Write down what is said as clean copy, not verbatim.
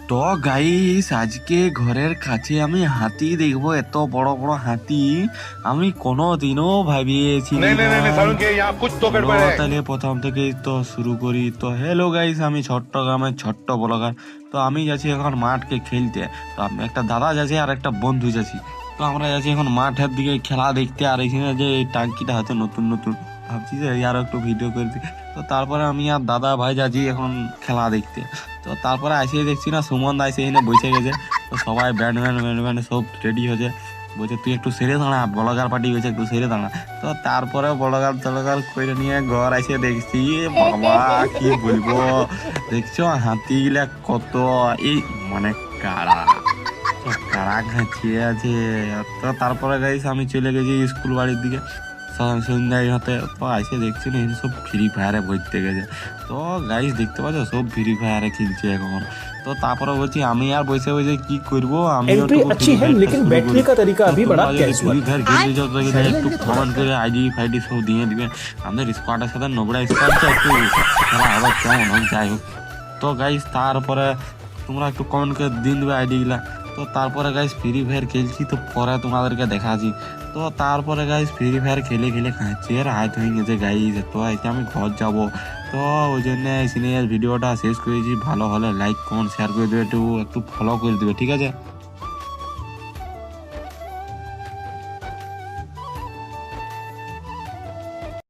তো গাইস আজকে ঘরের কাছে আমি হাতি দেখবো, এত বড় বড় হাতি আমি কোনোদিনও ভাবিয়েছিলি नहीं नहीं नहीं नहीं, ভাই। सारुण के यहाँ कुछ तो চলো गड़बड़ है। তাহলে প্রথম থেকে তো শুরু করি। তো হ্যালো গাইস, আমি ছোট্ট গ্রামের ছোট্ট ব্লগার। তো আমি যাচ্ছি এখন মাঠকে খেলতে। তো আমি একটা দাদা যাচ্ছি আর একটা বন্ধু যাচ্ছি। তো আমরা যাচ্ছি এখন মাঠের দিকে খেলা দেখতে। আর এখানে যে এই টাঙ্কিটা হচ্ছে নতুন নতুন, ভাবছি যে আরো একটু ভিডিও করছি। তো তারপরে আমি আর দাদা ভাই যাচ্ছি এখন খেলা দেখতে। তো তারপরে আসে দেখছি না সুমন দা এসে এখানে বসে গেছে। তো সবাই ব্যান্ড সব রেডি হয়েছে, বলছে তুই একটু সেরে দাঁড়া, ব্লগার পার্টি হয়েছে একটু সেরে দাঁড়া। তো তারপরে ব্লগার টলগার করে নিয়ে ঘর এসে দেখছি, বাবা কি বলবো, দেখছো হাতিগুলা কত এই মানে কারা, তো কারা ঘাঁচিয়ে আছে। তো তারপরে গাইস আমি চলে গেছি স্কুল বাড়ির দিকে সন্ধ্যায় হতে। তো এসে দেখছি না এখানে সব ফ্রি ফায়ারে ভরতে গেছে। তো গাইস দেখতে পাচ্ছ সব ফ্রি ফায়ারে খেলছে এখন। তো তারপরে বলছি আমি আর বসে বসে কি করবো, আমিও एंट्री একটু अच्छी ফ্রি है ফায়ারটা लेकिन শুরু बैठने করি। का तरीका তো अभी बड़ा তোমরা যদি कैजुअल ফ্রি ফায়ার খেলতে চাও তো है। একটু কমেন্ট করে আইডি ফাইডি সব দিয়ে দিবে। আমাদের স্কোয়াডের সাথে নোবড়া স্কোয়াডটা একটু খেলা আবার কেমন হোক যাই হোক। তো গাইস তারপরে তোমরা একটু কমেন্ট করে দিন দেবে আইডিগুলা। তো তারপরে গাইস ফ্রি ফায়ার খেলছি, তো পরে তোমাদেরকে দেখাচ্ছি। তো তারপরে গাইস ফ্রি ফায়ার খেলে খেলে খাচ্ছি আর হাত হয়ে গেছে গাইস। তো আজকে আমি ঘর যাব। তো ওই জন্য সিনিয়র ভিডিওটা শেষ করেছি। ভালো হলে লাইক কমেন্ট শেয়ার করে দেবে, একটু ফলো করে দেবে, ঠিক আছে।